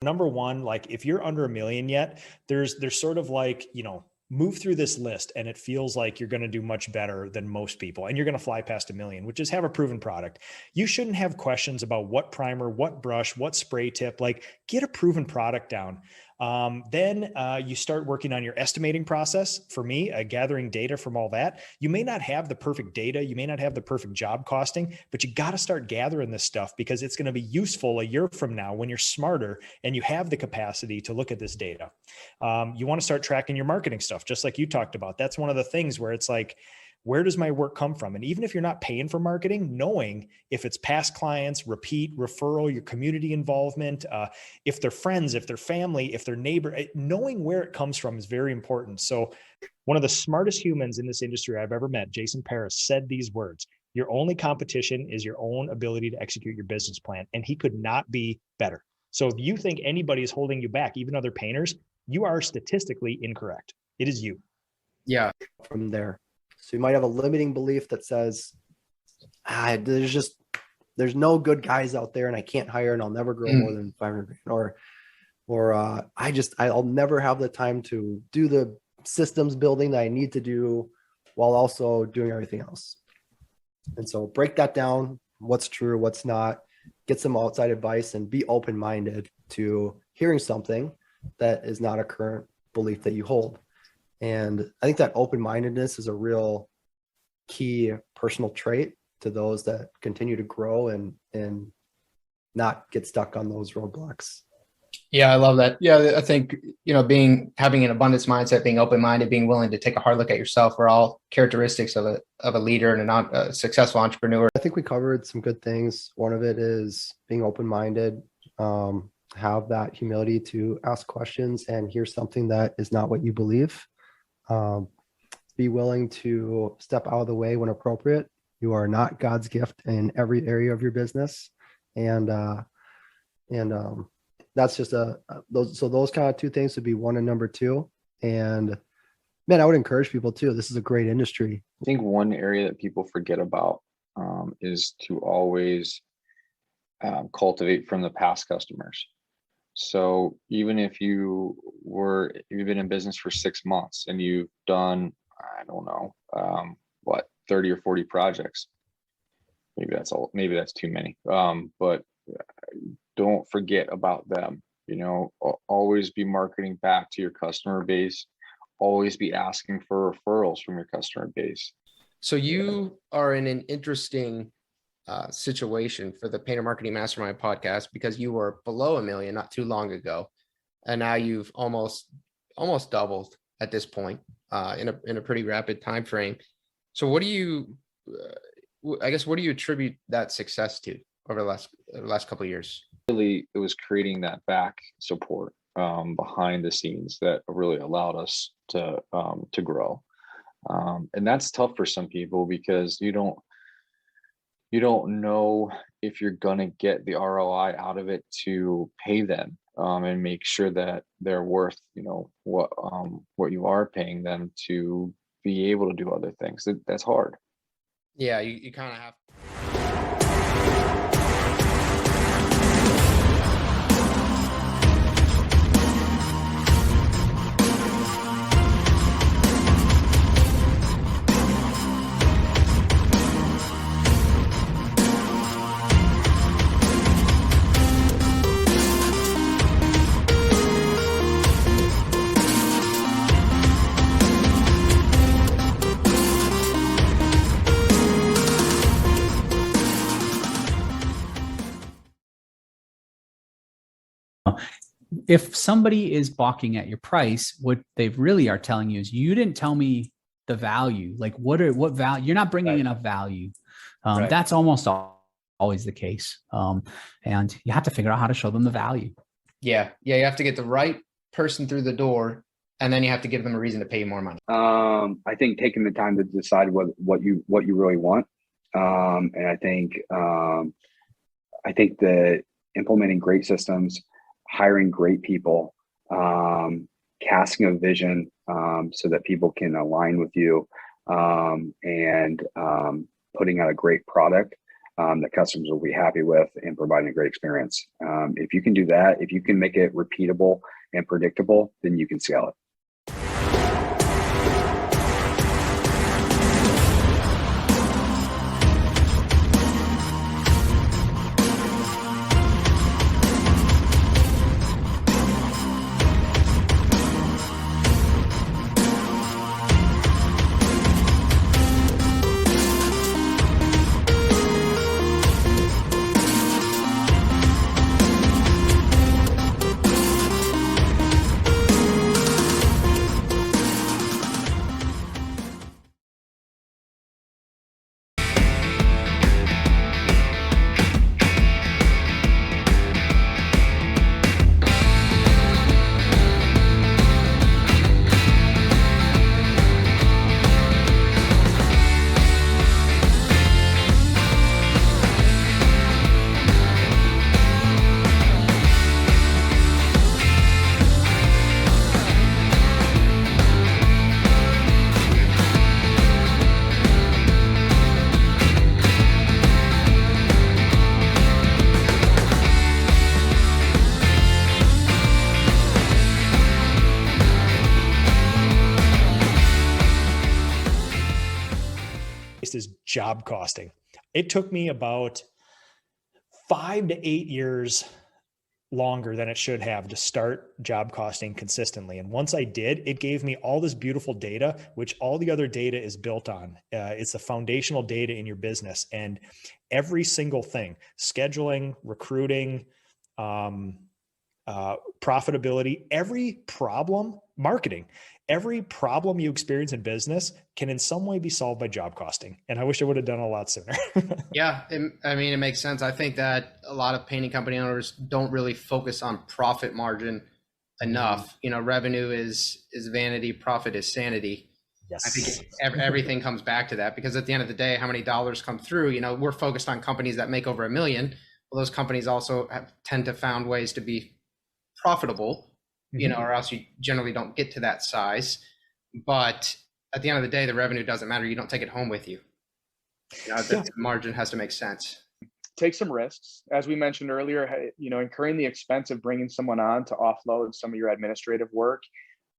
number one, like if you're under 1 million yet, there's sort of like, move through this list and it feels like you're going to do much better than most people. And you're going to fly past 1 million, which is have a proven product. You shouldn't have questions about what primer, what brush, what spray tip, like get a proven product down. Then you start working on your estimating process. For me, gathering data from all that. You may not have the perfect data. You may not have the perfect job costing, but you got to start gathering this stuff because it's going to be useful a year from now when you're smarter and you have the capacity to look at this data. You want to start tracking your marketing stuff, just like you talked about. That's one of the things where it's like, where does my work come from? And even if you're not paying for marketing, knowing if it's past clients, repeat, referral, your community involvement, if they're friends, if they're family, if they're neighbor, knowing where it comes from is very important. So one of the smartest humans in this industry I've ever met, Jason Paris, said these words: your only competition is your own ability to execute your business plan. And he could not be better. So if you think anybody is holding you back, even other painters, you are statistically incorrect. It is you. Yeah. From there. So you might have a limiting belief that says, there's no good guys out there and I can't hire and I'll never grow more than 500 grand, or I'll never have the time to do the systems building that I need to do while also doing everything else. And so break that down, what's true, what's not, get some outside advice and be open-minded to hearing something that is not a current belief that you hold. And I think that open-mindedness is a real key personal trait to those that continue to grow and not get stuck on those roadblocks. Yeah, I love that. Yeah, I think, having an abundance mindset, being open-minded, being willing to take a hard look at yourself are all characteristics of a leader and a successful entrepreneur. I think we covered some good things. One of it is being open-minded, have that humility to ask questions and hear something that is not what you believe. Be willing to step out of the way when appropriate. You are not God's gift in every area of your business. And that's just those kind of two things would be one and number two. And man, I would encourage people too. This is a great industry. I think one area that people forget about is to always cultivate from the past customers. So even if you've been in business for 6 months and you've done, 30 or 40 projects, maybe that's too many. But don't forget about them. Always be marketing back to your customer base. Always be asking for referrals from your customer base. So you are in an interesting situation for the Painter Marketing Mastermind podcast because you were below 1 million not too long ago, and now you've almost doubled at this point in a pretty rapid time frame. So what do you attribute that success to over the last couple of years? Really, it was creating that back support behind the scenes that really allowed us to grow, and that's tough for some people because you don't know if you're going to get the ROI out of it to pay them and make sure that they're worth, what you are paying them to be able to do other things. That's hard. Yeah, you kind of have. If somebody is balking at your price, what they really are telling you is you didn't tell me the value. Like what value? You're not bringing enough value. Right. That's almost always the case. And you have to figure out how to show them the value. Yeah. You have to get the right person through the door, and then you have to give them a reason to pay you more money. I think taking the time to decide what you really want. And I think that implementing great systems, hiring great people, casting a vision so that people can align with you, and putting out a great product. that customers will be happy with and providing a great experience. If you can do that, if you can make it repeatable and predictable, then you can scale it. Is job costing. It took me about 5 to 8 years longer than it should have to start job costing consistently. And once I did, it gave me all this beautiful data, which all the other data is built on. It's the foundational data in your business, and every single thing, scheduling, recruiting, profitability, every problem, marketing, every problem you experience in business can in some way be solved by job costing. And I wish I would have done a lot sooner. Yeah, it makes sense. I think that a lot of painting company owners don't really focus on profit margin enough. Revenue is vanity, profit is sanity. Yes. I think everything comes back to that, because at the end of the day, how many dollars come through? We're focused on companies that make over $1 million. Well, those companies also tend to found ways to be profitable, or else you generally don't get to that size. But at the end of the day, the revenue doesn't matter. You don't take it home with you. The margin has to make sense. Take some risks. As we mentioned earlier, incurring the expense of bringing someone on to offload some of your administrative work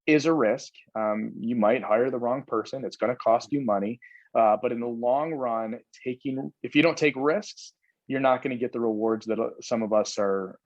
is a risk. You might hire the wrong person. It's going to cost you money. But in the long run, if you don't take risks, you're not going to get the rewards that some of us are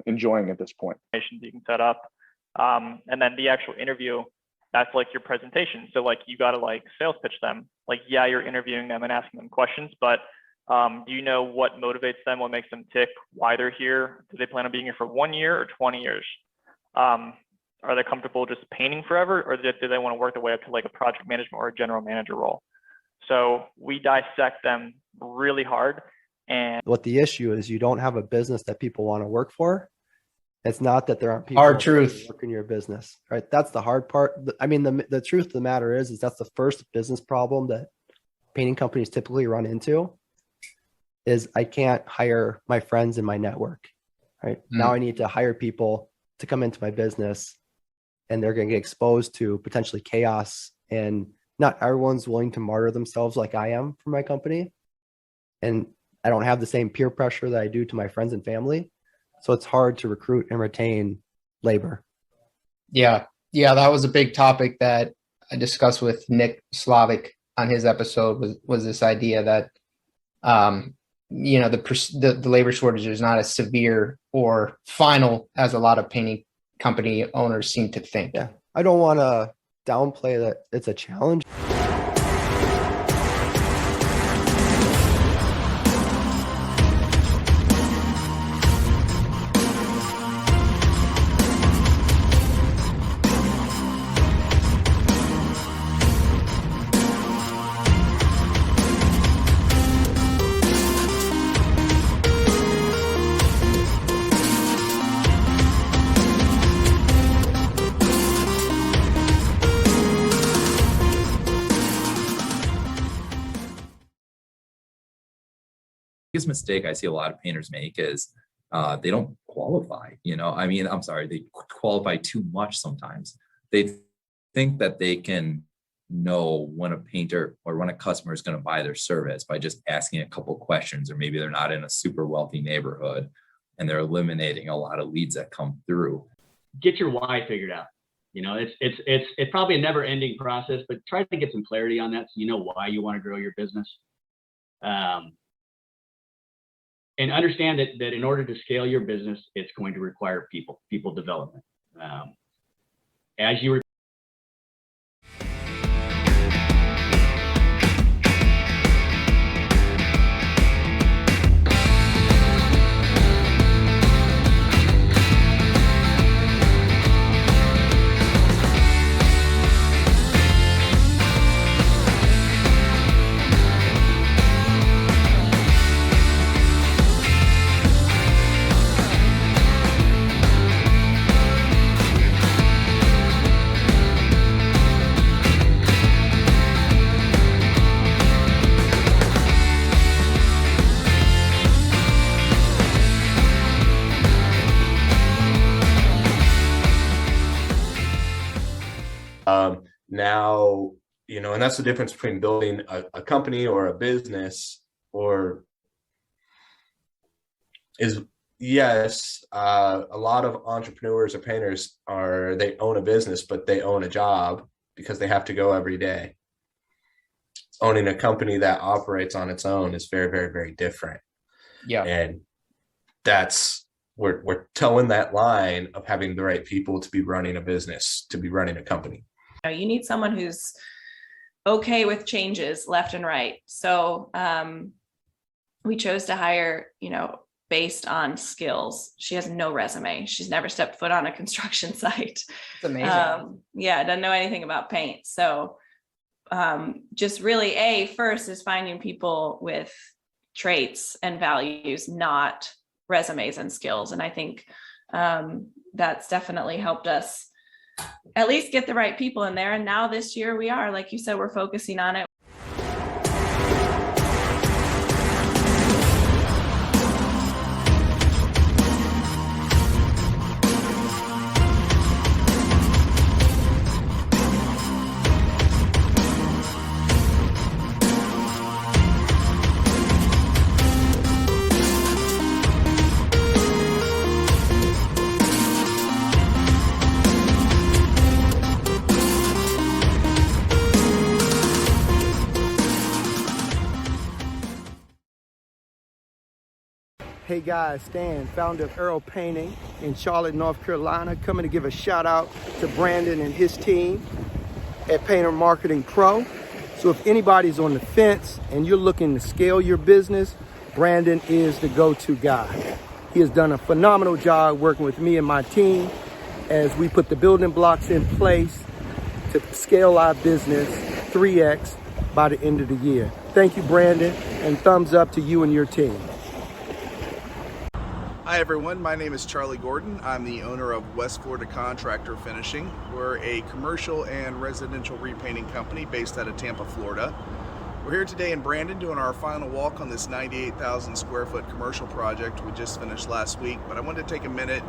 enjoying at this point. You can set up, and then the actual interview, that's like your presentation. So like you got to sales pitch them. You're interviewing them and asking them questions, but do you know what motivates them, what makes them tick, why they're here? Do they plan on being here for 1 year or 20 years? Are they comfortable just painting forever, or do they want to work their way up to a project management or a general manager role? So we dissect them really hard. And what the issue is, you don't have a business that people want to work for. It's not that there aren't people hard truth work in your business, right? That's the hard part. I mean, the truth of the matter is that's the first business problem that painting companies typically run into is I can't hire my friends in my network, right? Now I need to hire people to come into my business, and they're going to get exposed to potentially chaos, and not everyone's willing to martyr themselves like I am for my company. And I don't have the same peer pressure that I do to my friends and family. So it's hard to recruit and retain labor. Yeah, that was a big topic that I discussed with Nick Slavic on his episode, was this idea that, the labor shortage is not as severe or final as a lot of painting company owners seem to think. Yeah, I don't want to downplay that it's a challenge. Biggest mistake I see a lot of painters make is they don't qualify. They qualify too much sometimes. They think that they can know when a painter or when a customer is going to buy their service by just asking a couple questions, or maybe they're not in a super wealthy neighborhood and they're eliminating a lot of leads that come through. Get your why figured out. You know, it's probably a never ending process, but try to get some clarity on that so you know why you want to grow your business. And understand that in order to scale your business, it's going to require people development. As you now, you know, and that's the difference between building a company or a business, or is, yes, a lot of entrepreneurs or painters they own a business, but they own a job because they have to go every day. Owning a company that operates on its own is very, very, very different. Yeah. And that's, we're towing that line of having the right people to be running a business, to be running a company. You need someone who's okay with changes left and right. So we chose to hire, based on skills. She has no resume. She's never stepped foot on a construction site. It's amazing. Doesn't know anything about paint. So just really, first is finding people with traits and values, not resumes and skills. And I think that's definitely helped us at least get the right people in there. And now this year we are, like you said, we're focusing on it. Hey guys, Stan, founder of Arrow Painting in Charlotte, North Carolina, coming to give a shout out to Brandon and his team at Painter Marketing Pro. So if anybody's on the fence and you're looking to scale your business, Brandon is the go-to guy. He has done a phenomenal job working with me and my team as we put the building blocks in place to scale our business 3x by the end of the year. Thank you, Brandon, and thumbs up to you and your team. Hi everyone, my name is Charlie Gordon. I'm the owner of West Florida Contractor Finishing. We're a commercial and residential repainting company based out of Tampa, Florida. We're here today in Brandon doing our final walk on this 98,000 square foot commercial project we just finished last week. But I wanted to take a minute,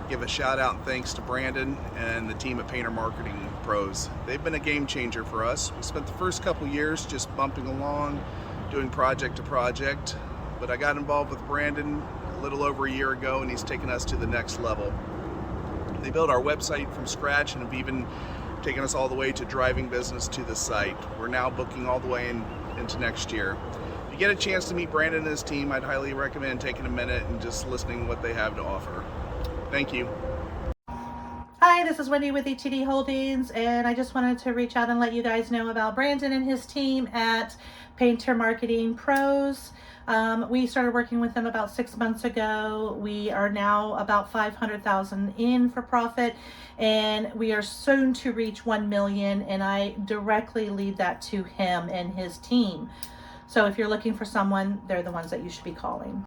give a shout out and thanks to Brandon and the team at Painter Marketing Pros. They've been a game changer for us. We spent the first couple years just bumping along, doing project to project, but I got involved with Brandon a little over a year ago, and he's taken us to the next level. They built our website from scratch and have even taken us all the way to driving business to the site. We're now booking all the way into next year. If you get a chance to meet Brandon and his team, I'd highly recommend taking a minute and just listening to what they have to offer. Thank you. Hi, this is Wendy with ETD Holdings, and I just wanted to reach out and let you guys know about Brandon and his team at Painter Marketing Pros. We started working with them about 6 months ago. We are now about 500,000 in for profit, and we are soon to reach 1 million, and I directly lead that to him and his team. So if you're looking for someone, they're the ones that you should be calling.